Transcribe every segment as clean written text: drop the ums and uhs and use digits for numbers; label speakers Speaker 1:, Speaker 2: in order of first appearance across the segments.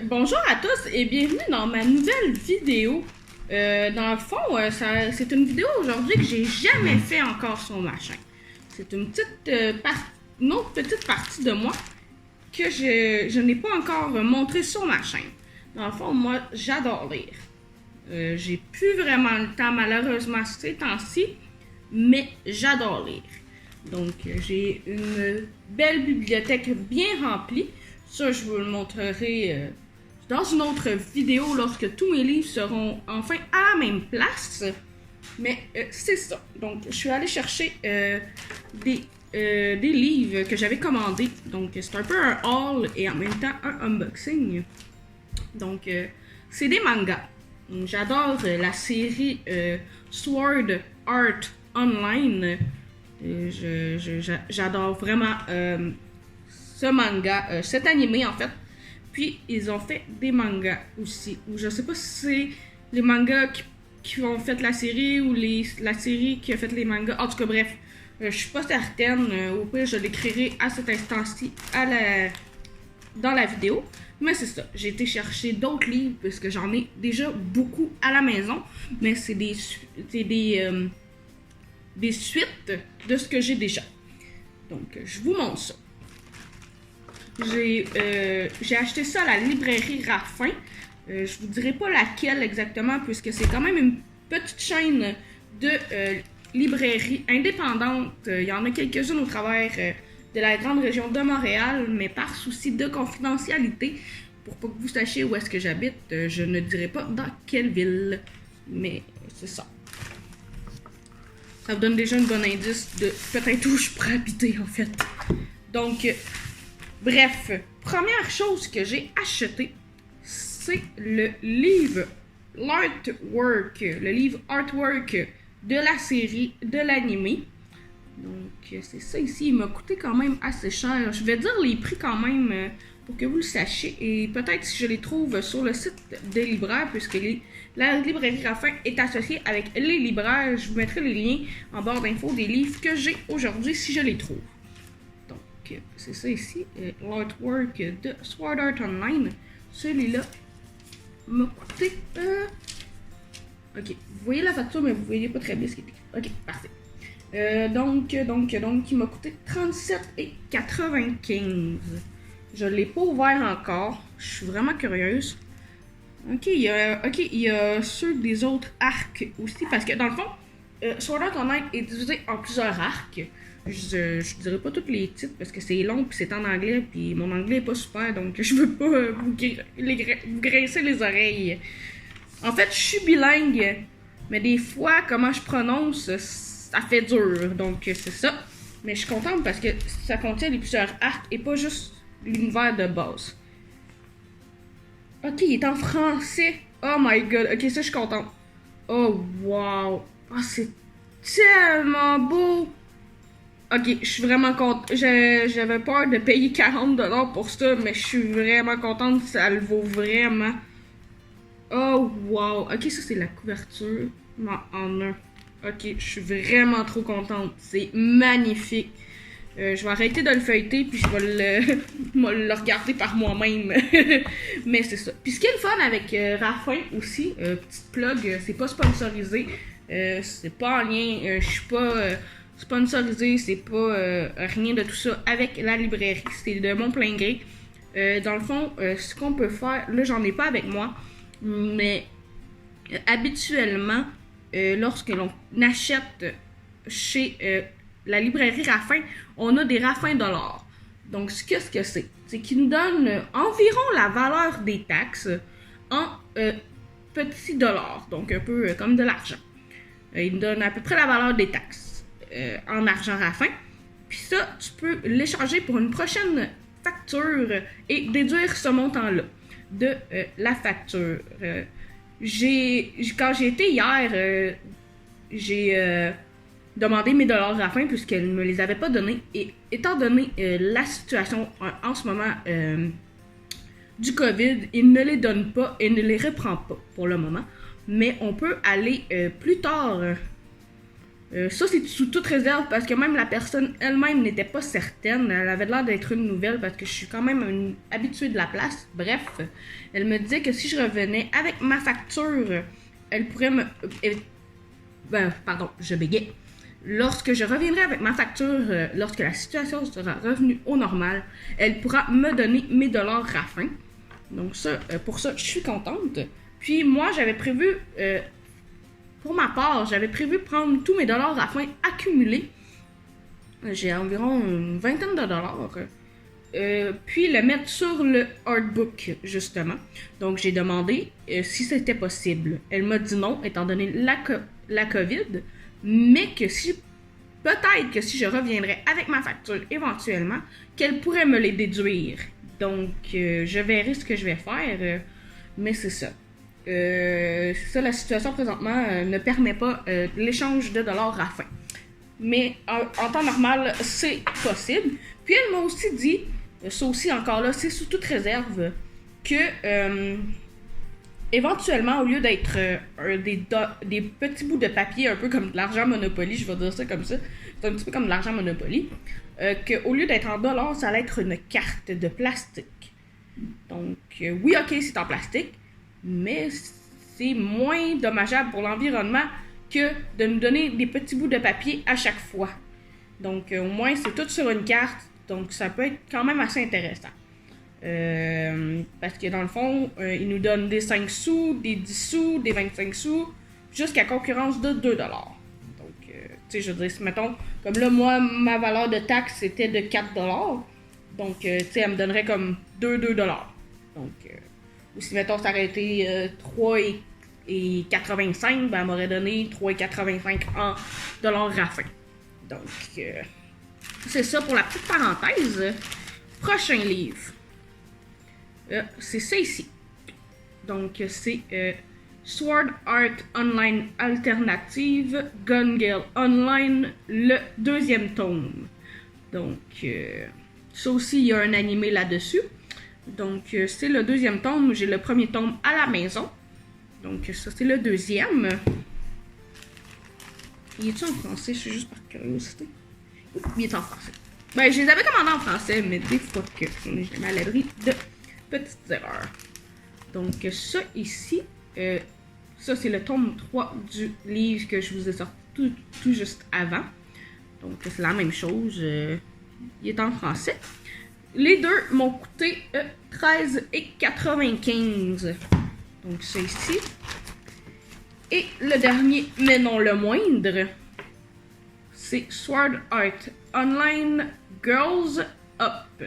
Speaker 1: Bonjour à tous et bienvenue dans ma nouvelle vidéo. Dans le fond, c'est une vidéo aujourd'hui que j'ai jamais fait encore sur ma chaîne. C'est une une autre petite partie de moi que je n'ai pas encore montré sur ma chaîne. Dans le fond, moi, j'adore lire. J'ai plus vraiment le temps, malheureusement, ces temps-ci, mais j'adore lire. Donc, j'ai une belle bibliothèque bien remplie. Ça, je vous le montrerai dans une autre vidéo lorsque tous mes livres seront enfin à la même place. Mais c'est ça. Donc, je suis allée chercher des livres que j'avais commandés. Donc, c'est un peu un haul et en même temps un unboxing. Donc, c'est des mangas. J'adore la série Sword Art Online. J'adore vraiment ce manga, cet animé en fait. Puis ils ont fait des mangas aussi. Ou je sais pas si c'est les mangas qui ont fait la série ou la série qui a fait les mangas. En tout cas, bref, je suis pas certaine. Au pire, je l'écrirai à cet instant-ci dans la vidéo. Mais c'est ça. J'ai été chercher d'autres livres parce que j'en ai déjà beaucoup à la maison. Mais c'est des suites de ce que j'ai déjà. Donc, je vous montre ça. J'ai acheté ça à la librairie Raffin. Je vous dirai pas laquelle exactement, puisque c'est quand même une petite chaîne de librairies indépendantes. Il y en a quelques-unes au travers de la grande région de Montréal, mais par souci de confidentialité, pour pas que vous sachiez où est-ce que j'habite, je ne dirai pas dans quelle ville. Mais c'est ça. Ça vous donne déjà un bon indice de peut-être où je pourrais habiter, en fait. Donc, bref, première chose que j'ai acheté, c'est le livre l'artwork, le livre artwork de la série, de l'anime. Donc, c'est ça ici. Il m'a coûté quand même assez cher. Je vais dire les prix quand même pour que vous le sachiez. Et peut-être si je les trouve sur le site des libraires, puisque la librairie Raffin est associée avec les libraires. Je vous mettrai les liens en barre d'infos des livres que j'ai aujourd'hui si je les trouve. Donc, c'est ça ici. L'artwork de Sword Art Online. Celui-là m'a coûté... Ok, vous voyez la facture, mais vous voyez pas très bien ce qui est écrit. Ok, parfait. Donc, il m'a coûté 37,95. Je ne l'ai pas ouvert encore. Je suis vraiment curieuse. Ok, il y a ceux des autres arcs aussi. Parce que dans le fond, Sword Art Online est divisé en plusieurs arcs. Je dirais pas tous les titres parce que c'est long puis c'est en anglais. Puis mon anglais est pas super. Donc je veux pas vous grincer les oreilles. En fait, je suis bilingue. Mais des fois, comment je prononce, ça fait dur. Donc c'est ça. Mais je suis contente parce que ça contient les plusieurs arcs et pas juste l'univers de base. Ok, il est en français. Oh my god. Ok, ça, je suis contente. Oh, wow. Oh, c'est tellement beau. Ok, je suis vraiment contente. J'avais peur de payer 40$ pour ça, mais je suis vraiment contente. Ça le vaut vraiment. Oh, wow. Ok, ça, c'est la couverture en un. Ok, je suis vraiment trop contente. C'est magnifique. Je vais arrêter de le feuilleter puis je vais le regarder par moi-même. Mais c'est ça. Puis ce qui est le fun avec Raffin aussi, petite plug, c'est pas sponsorisé. C'est pas en lien. Je suis pas sponsorisé. C'est pas rien de tout ça avec la librairie. C'est de mon plein gré. Dans le fond, ce qu'on peut faire, là j'en ai pas avec moi, mais habituellement, lorsque l'on achète chez la librairie Raffin, on a des Raffin $. Donc, qu'est-ce que c'est? C'est qu'ils nous donnent environ la valeur des taxes en petits dollars. Donc, un peu comme de l'argent. Ils nous donnent à peu près la valeur des taxes en argent Raffin. Puis ça, tu peux l'échanger pour une prochaine facture et déduire ce montant-là de la facture. Quand j'ai été hier, j'ai... demander mes dollars Raffin puisqu'elle ne me les avait pas donnés. Et étant donné la situation en ce moment du COVID, il ne les donne pas et ne les reprend pas pour le moment. Mais on peut aller plus tard Ça, c'est sous toute réserve parce que même la personne elle-même n'était pas certaine. Elle avait l'air d'être une nouvelle parce que je suis quand même une habituée de la place. Bref, elle me disait que si je revenais avec ma facture, elle pourrait me... pardon, je bégayais. Lorsque je reviendrai avec ma facture, lorsque la situation sera revenue au normal, elle pourra me donner mes dollars à la fin. Donc ça, pour ça, je suis contente. Puis moi, j'avais prévu... pour ma part, j'avais prévu prendre tous mes dollars à la fin accumulés. J'ai environ une vingtaine de dollars. Puis le mettre sur le artbook, justement. Donc j'ai demandé si c'était possible. Elle m'a dit non, étant donné la COVID, mais que si, peut-être que si je reviendrais avec ma facture éventuellement, qu'elle pourrait me les déduire. Donc je verrai ce que je vais faire, mais c'est ça. C'est ça, la situation présentement ne permet pas l'échange de dollars à la fin. Mais en temps normal, c'est possible. Puis elle m'a aussi dit, ça aussi encore là, c'est sous toute réserve, que éventuellement, au lieu d'être des petits bouts de papier, un peu comme de l'argent Monopoly, je vais dire ça comme ça, c'est un petit peu comme de l'argent Monopoly, qu'au lieu d'être en dollars, ça allait être une carte de plastique. Donc, oui, ok, c'est en plastique, mais c'est moins dommageable pour l'environnement que de nous donner des petits bouts de papier à chaque fois. Donc, au moins, c'est tout sur une carte, donc ça peut être quand même assez intéressant. Parce que dans le fond, ils nous donnent des 5 sous, des 10 sous, des 25 sous, jusqu'à concurrence de 2$. Donc, tu sais, je veux dire, mettons, comme là, moi, ma valeur de taxe, c'était de 4$. Donc, tu sais, elle me donnerait comme 2$. Donc, ou si, mettons, ça aurait été 3,85$, ben, elle m'aurait donné 3,85$ en dollars à la fin. Donc, c'est ça pour la petite parenthèse. Prochain livre. C'est ça ici. Donc, c'est Sword Art Online Alternative, Gun Gale Online, le 2e tome. Donc, ça aussi, il y a un animé là-dessus. Donc, c'est le 2e tome. J'ai le 1er tome à la maison. Donc, ça, c'est le 2e. Il est-tu en français? Je suis juste par curiosité. Il est en français. Ben, je les avais commandés en français, mais des fois que on est jamais à l'abri de petites erreurs. Donc, ça ici, ça, c'est le tome 3 du livre que je vous ai sorti tout juste avant. Donc, c'est la même chose. Il est en français. Les deux m'ont coûté 13,95$. Donc, ça ici. Et le dernier, mais non le moindre, c'est Sword Art Online Girls Up.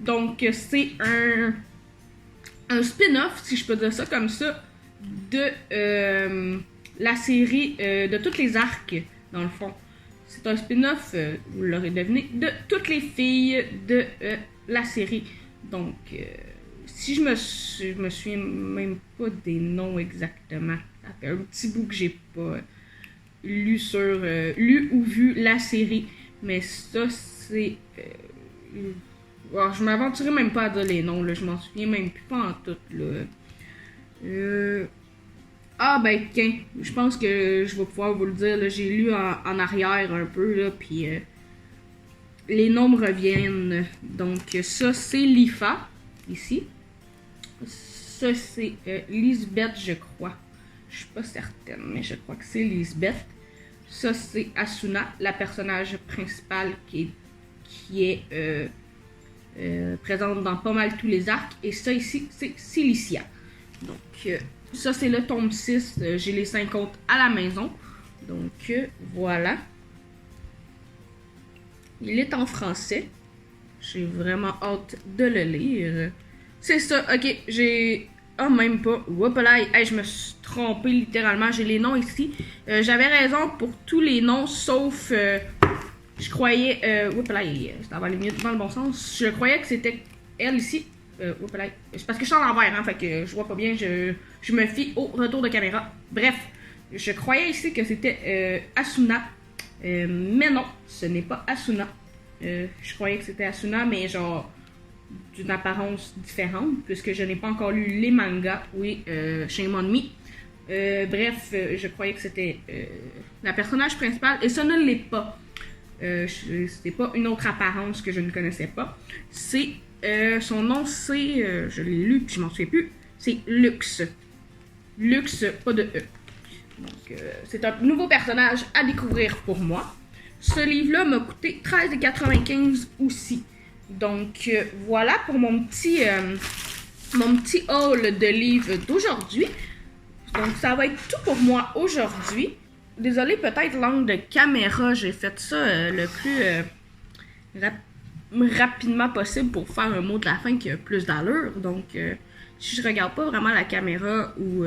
Speaker 1: Donc, c'est un spin-off, si je peux dire ça comme ça, de la série de toutes les arcs, dans le fond. C'est un spin-off, vous l'aurez deviné, de toutes les filles de la série. Donc, si je me souviens même pas des noms exactement. Ça fait un petit bout que j'ai pas lu ou vu la série. Mais ça, c'est... je m'aventurais même pas à dire les noms, là. Je m'en souviens même plus pas en tout, là. Ah ben tiens, je pense que je vais pouvoir vous le dire, là. J'ai lu en arrière un peu, là, puis les noms me reviennent. Donc ça, c'est Lifa, ici. Ça, c'est Lisbeth, je crois. Je suis pas certaine, mais je crois que c'est Lisbeth. Ça, c'est Asuna, la personnage principale qui est présente dans pas mal tous les arcs. Et ça ici, c'est Cilicia. Donc, ça, c'est le tome 6. J'ai les 50 à la maison. Donc, voilà. Il est en français. J'ai vraiment hâte de le lire. C'est ça, ok, j'ai... Ah, même pas. Whoopalaï. Hey, je me suis trompée littéralement. J'ai les noms ici. J'avais raison pour tous les noms, sauf... je croyais... Whoopalaï. Ça va aller mieux dans le bon sens. Je croyais que c'était elle ici. Whoopalaï. C'est parce que je suis en l'envers, hein. Fait que je vois pas bien. Je me fie au retour de caméra. Bref. Je croyais ici que c'était Asuna. Mais non, ce n'est pas Asuna. Je croyais que c'était Asuna, mais genre... d'une apparence différente, puisque je n'ai pas encore lu les mangas. Oui, shame on me. Je croyais que c'était la personnage principale et ça ne l'est pas. C'est pas une autre apparence que je ne connaissais pas. C'est son nom, c'est je l'ai lu puis je m'en souviens plus. C'est Lux. Lux, pas de E. Donc c'est un nouveau personnage à découvrir pour moi. Ce livre-là m'a coûté 13,95 aussi. Donc voilà pour mon petit haul de livres d'aujourd'hui. Donc ça va être tout pour moi aujourd'hui. Désolé, peut-être l'angle de caméra, j'ai fait ça le plus rapidement possible pour faire un mot de la fin qui a plus d'allure. Donc si je regarde pas vraiment la caméra ou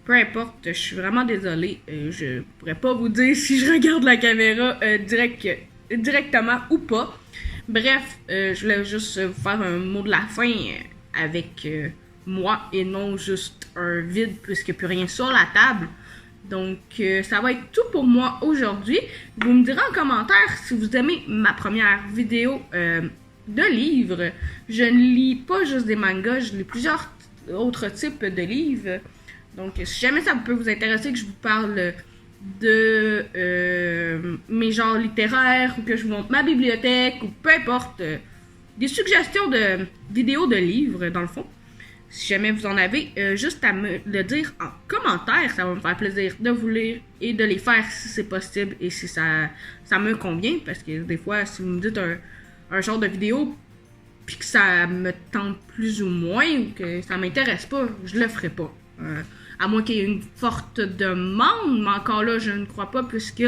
Speaker 1: peu importe, je suis vraiment désolée. Je pourrais pas vous dire si je regarde la caméra directement ou pas. Bref, je voulais juste vous faire un mot de la fin avec moi et non juste un vide puisque plus rien sur la table. Donc, ça va être tout pour moi aujourd'hui. Vous me direz en commentaire si vous aimez ma première vidéo de livres. Je ne lis pas juste des mangas, je lis plusieurs autres types de livres. Donc, si jamais ça peut vous intéresser que je vous parle de mes genres littéraires ou que je vous montre ma bibliothèque ou peu importe, des suggestions de vidéos de livres dans le fond. Si jamais vous en avez, juste à me le dire en commentaire, ça va me faire plaisir de vous lire et de les faire si c'est possible et si ça me convient. Parce que des fois, si vous me dites un genre de vidéo puis que ça me tente plus ou moins ou que ça m'intéresse pas, je le ferai pas. À moins qu'il y ait une forte demande, mais encore là, je ne crois pas puisque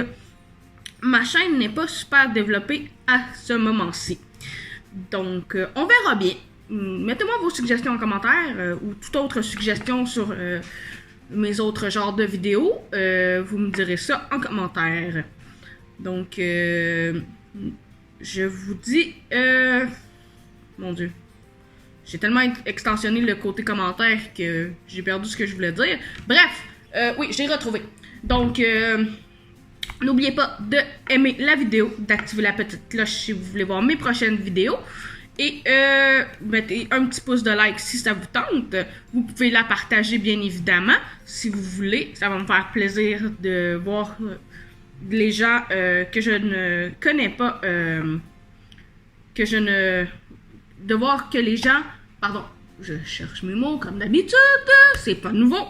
Speaker 1: ma chaîne n'est pas super développée à ce moment-ci. Donc, on verra bien. Mettez-moi vos suggestions en commentaire ou toute autre suggestion sur mes autres genres de vidéos. Vous me direz ça en commentaire. Donc, je vous dis... mon Dieu. J'ai tellement extensionné le côté commentaire que j'ai perdu ce que je voulais dire. Bref, oui, j'ai retrouvé. Donc, n'oubliez pas d'aimer la vidéo, d'activer la petite cloche si vous voulez voir mes prochaines vidéos. Et mettez un petit pouce de like si ça vous tente. Vous pouvez la partager bien évidemment si vous voulez. Ça va me faire plaisir de voir les gens que je ne connais pas. De voir que les gens... Pardon, je cherche mes mots comme d'habitude. C'est pas nouveau.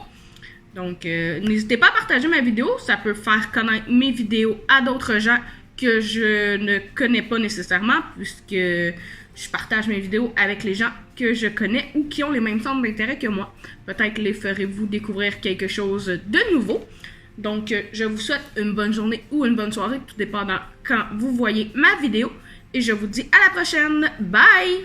Speaker 1: Donc, n'hésitez pas à partager ma vidéo. Ça peut faire connaître mes vidéos à d'autres gens que je ne connais pas nécessairement puisque je partage mes vidéos avec les gens que je connais ou qui ont les mêmes centres d'intérêt que moi. Peut-être les ferez-vous découvrir quelque chose de nouveau. Donc, je vous souhaite une bonne journée ou une bonne soirée, tout dépendant quand vous voyez ma vidéo. Et je vous dis à la prochaine. Bye!